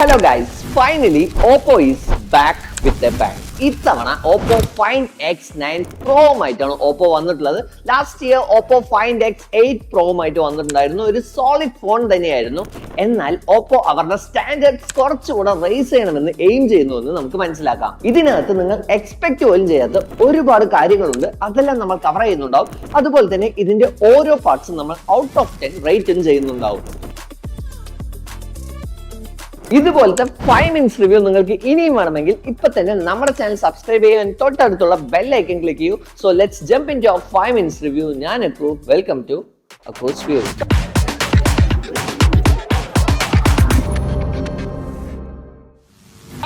Hello guys, finally Oppo is back with a bang. ഇത്തവണ Oppo Find X9 Pro ആയിട്ടാണ് Oppo വന്നിട്ടുള്ളത്. Last year Oppo Find X8 Pro ആയിട്ട് വന്നിട്ടുണ്ടായിരുന്നു. ഒരു solid phone തന്നെയായിരുന്നു. എന്നാൽ Oppo അവരുടെ സ്റ്റാൻഡേർഡ്സ് കുറച്ചുകൂടെ റേസ് ചെയ്യണമെന്ന് എയിം ചെയ്യുന്നു എന്ന് നമുക്ക് മനസ്സിലാക്കാം. ഇതിനകത്ത് നിങ്ങൾ എക്സ്പെക്ട് പോലും ചെയ്യാത്ത ഒരുപാട് കാര്യങ്ങളുണ്ട്. അതെല്ലാം നമ്മൾ കവർ ചെയ്യുന്നുണ്ടാവും. അതുപോലെ തന്നെ ഇതിന്റെ ഓരോ പാർട്സും നമ്മൾ ഔട്ട് ഓഫ് 10 റേറ്റും ചെയ്യുന്നുണ്ടാവും. ഇതുപോലത്തെ 5 minutes റിവ്യൂ നിങ്ങൾക്ക് ഇനിയും വേണമെങ്കിൽ ഇപ്പൊ തന്നെ നമ്മുടെ ചാനൽ സബ്സ്ക്രൈബ് ചെയ്യാൻ തൊട്ടടുത്തുള്ള ബെൽ ഐക്കൺ ക്ലിക്ക് ചെയ്യൂ. So let's jump into our 5 minutes review. ഞാൻ Akkoos. Welcome to Akkoos view.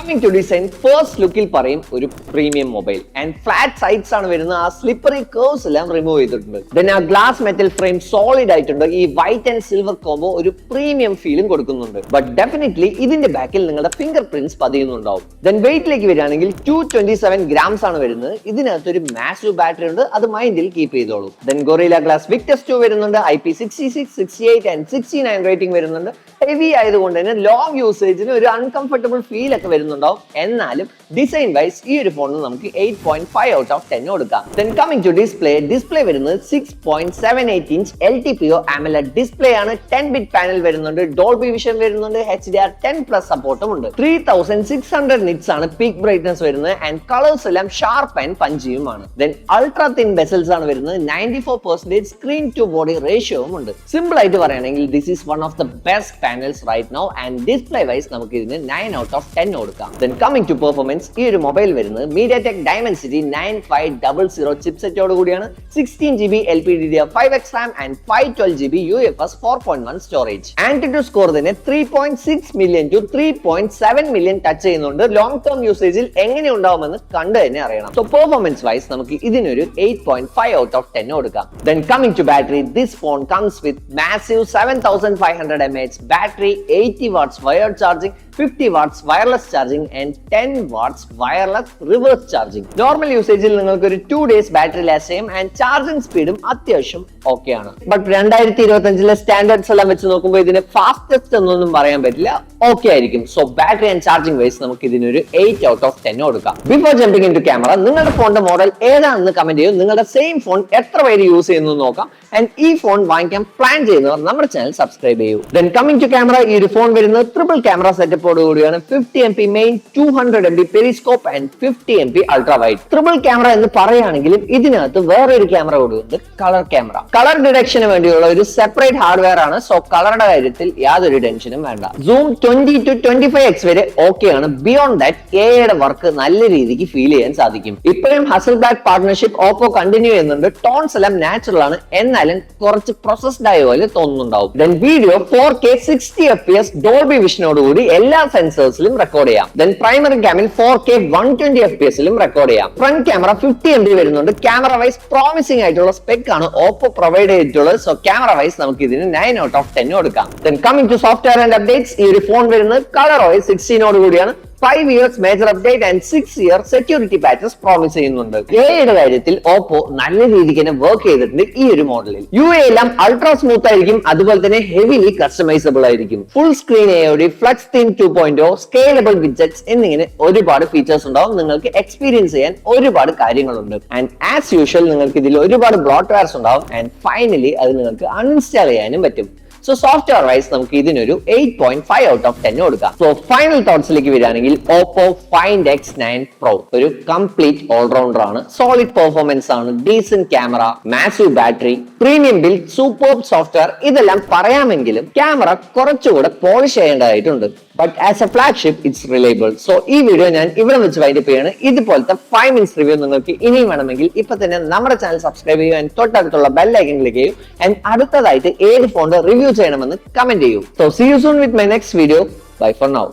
Coming to design, first lookil parayum oru premium mobile and flat sides aanu varuna aa slippery curves ellam remove cheyidittundu. Then aa glass metal frame solid aayittundu. Ee white and silver combo oru premium feeling kodukkunnundu. But definitely idinte back il ningalde fingerprints padiyunnundavum. Then weight like viraanengil 227 grams aanu varunnu. Idinathu oru massive battery undu. Adu mind il keep cheyidolu. Then Gorilla Glass Victus 2 varunundu. IP66, 68 and 69 rating varunundu. Heavy ആയതുകൊണ്ടുതന്നെ long യൂസേജിന് ഒരു uncomfortable feel ഒക്കെ വരുന്നുണ്ടാവും. എന്നാലും design wise ഈ ഒരു ഫോണിന് നമുക്ക് 8.5 out of 10 കൊടുക്കാം. Then coming to display വരുന്നത് 6.78 ഇഞ്ച് LTPO AMOLED ഡിസ്പ്ലേ ആണ്. 10-bit പാനൽ വരുന്നുണ്ട്. Dolby Vision വരുന്നുണ്ട്. HDR 10+ സപ്പോർട്ടും ഉണ്ട്. 3600 nits ആണ് പീക്ക് ബ്രൈറ്റ്നസ് വരുന്നത്. ആൻഡ് കളേഴ്സ് എല്ലാം ഷാർപ്പ് ആൻഡ് പഞ്ചിയുമാണ്. Then അൾട്രാ തിൻ ബെസൽസ് ആണ് വരുന്നത്. 94% സ്ക്രീൻ ടു ബോഡി റേഷ്യോയും ഉണ്ട്. സിമ്പിൾ ആയിട്ട് പറയുകയാണെങ്കിൽ this is one of the best panels right now and display wise നമുക്ക് ഇതിന് 9 out of 10 കൊടുക്കാം. Then coming to performance, ഈ ഒരു മൊബൈൽ വരുന്നത് MediaTek Dimensity 9500 ചിപ്സെറ്റോട് കൂടിയാണ്. 16GB LPDDR5X RAM and 512GB UFS 4.1 storage. AnTuTu score തന്നെ 3.6 million to 3.7 million ടച്ച് ചെയ്യുന്നുണ്ട്. Long term യൂസേജിൽ എങ്ങനെ ഉണ്ടാവുമെന്ന് കണ്ടു തന്നെ അറിയണം. സോ പെർഫോമൻസ് വൈസ് നമുക്ക് ഇതിനൊരു 8.5 out of 10 കൊടുക്കാം. Then coming to battery, this phone comes with massive 7500 mAh battery, 80 watts wired charging, 50 watts wireless charging and 10 watts wireless reverse charging. Normal യൂസേജിൽ നിങ്ങൾക്ക് ഒരു 2 days ബാറ്ററി ലാസ്റ്റ് ചെയ്യും and charging സ്പീഡും അത്യാവശ്യം okay ആണ്. But 2025 standards എല്ലാം വെച്ച് നോക്കുമ്പോൾ ഇതിന് ഫാസ്റ്റസ്റ്റ് എന്നൊന്നും പറയാൻ പറ്റില്ല. ഓക്കെ ആയിരിക്കും. So battery and charging wise നമുക്ക് ഇതിനൊരു 8 out of 10 കൊടുക്കാം. Before jumping into camera, നിങ്ങളുടെ ഫോണിന്റെ മോഡൽ ഏതാണെന്ന് കമന്റ് ചെയ്യും. നിങ്ങളുടെ സെയിം ഫോൺ എത്ര പേര് യൂസ് ചെയ്യുന്നു നോക്കാം. ആൻഡ് ഈ ഫോൺ വാങ്ങിക്കാൻ പ്ലാൻ ചെയ്യുന്നവർ നമ്മുടെ ചാനൽ സബ്സ്ക്രൈബ് ചെയ്യൂ. Then coming to camera, ഈ ഒരു ഫോൺ വരുന്നത് ട്രിപ്പിൾ ക്യാമറ സെറ്റപ്പോട് കൂടിയാണ്. 50MP main, 200MP Periscope and 50MP ultra wide. Triple camera എന്ന് പറയുകയാണെങ്കിലും ഇതിനകത്ത് വേറെ ഒരു ക്യാമറ കൂടിയുണ്ട്, കളർ ക്യാമറ. കളർ ഡിറ്റക്ഷന് വേണ്ടിയുള്ള ഒരു സെപ്പറേറ്റ് ഹാർഡ്വെയർ ആണ്. സോ കളറുടെ കാര്യത്തിൽ യാതൊരു ടെൻഷനും വേണ്ട. സൂം 20 to 25x വരെ ഓക്കെ ആണ്. ബിയോണ്ട് ദാറ്റ് എയുടെ വർക്ക് നല്ല രീതിക്ക് ഫീൽ ചെയ്യാൻ സാധിക്കും. ഇപ്പോഴും ഹസൽബ്ലാഡ് പാർട്ട്ണർഷിപ്പ് ഓപ്പോ കണ്ടിന്യൂ ചെയ്യുന്നുണ്ട്. ടോൺസ് എല്ലാം നാച്ചുറൽ ആണ്, എന്നാലും കുറച്ച് പ്രോസസ്ഡ് ആയ പോലെ തോന്നുന്നുണ്ടാവും. Then video 4K 60fps Dolby Vision ഓടുകൂടി എല്ലാ സെൻസേഴ്സിലും റെക്കോർഡ് ചെയ്യാം. Then പ്രൈമറി ക്യാമിൽ 4K 120fpsലും റെക്കോർഡ് ചെയ്യാം. ഫ്രണ്ട് ക്യാമറ 50MP വരുന്നുണ്ട്. ക്യാമറ വൈസ് പ്രോമിസിംഗ് ആയിട്ടുള്ള സ്പെക് ആണ് ഓപ്പോ പ്രൊവൈഡ് ചെയ്തിട്ടുള്ളത്. സോ ക്യാമറ വൈസ് നമുക്ക് ഇതിന് 9 out of 10 കൊടുക്കാം. Then coming to software and updates, ഈ ഒരു ഫോൺ വരുന്നത് ColorOS 16 കൂടിയാണ്. 5 years major update and 6 year security patches promise ചെയ്യുന്നുണ്ട്. എയുടെ കാര്യത്തിൽ ഓപ്പോ നല്ല രീതിക്ക് തന്നെ വർക്ക് ചെയ്തിട്ടുണ്ട്. ഈ ഒരു മോഡലിൽ UA എല്ലാം അൾട്രാ സ്മൂത്ത് ആയിരിക്കും. അതുപോലെ തന്നെ ഹെവിലി കസ്റ്റമൈസബിൾ ആയിരിക്കും. Full screen AOD, flux thin 2.0, scalable widgets എന്നിങ്ങനെ ഒരുപാട് ഫീച്ചേഴ്സ് ഉണ്ടാവും. നിങ്ങൾക്ക് എക്സ്പീരിയൻസ് ചെയ്യാൻ ഒരുപാട് കാര്യങ്ങളുണ്ട്. ആൻഡ് ആസ് യൂഷ്വൽ നിങ്ങൾക്ക് ഇതിൽ ഒരുപാട് ബ്ലോട്ട്വെയർസ് ഉണ്ടാവും. ആൻഡ് ഫൈനലി അത് നിങ്ങൾക്ക് അൺഇൻസ്റ്റാൾ ചെയ്യാനും പറ്റും. സോ സോഫ്റ്റ്വെയർ വൈസ് നമുക്ക് ഇതിനൊരു 8.5 out of 10 കൊടുക്കാം. സോ ഫൈനൽ തോട്ട്സിലേക്ക് വരികയാണെങ്കിൽ Oppo Find X9 Pro ഒരു കംപ്ലീറ്റ് ഓൾറൗണ്ടർ ആണ്. സോളിഡ് പെർഫോമൻസ് ആണ്, decent camera, massive battery, premium build, superb software, ഇതെല്ലാം പറയാമെങ്കിലും ക്യാമറ കുറച്ചുകൂടെ പോളിഷ് ചെയ്യേണ്ടതായിട്ടുണ്ട്. But as A flagship it's reliable. So ഈ വീഡിയോ ഞാൻ ഇവിടെ വെച്ച് വൈൻഡപ്പ് ചെയ്യാണ്. ഇതുപോലത്തെ 5 minutes റിവ്യൂ നിങ്ങൾക്ക് ഇനിയും വേണമെങ്കിൽ ഇപ്പൊ തന്നെ നമ്മുടെ ചാനൽ സബ്സ്ക്രൈബ് ചെയ്യുക, തൊട്ടടുത്തുള്ള ബെൽ ഐക്കൺ ക്ലിക്ക് ചെയ്യൂ. ആൻഡ് അടുത്തതായിട്ട് ഏത് ഫോണിന്റെ റിവ്യൂ ചെയ്യണമെന്ന് കമന്റ് ചെയ്യൂ. So see you soon with my next video. Bye for now.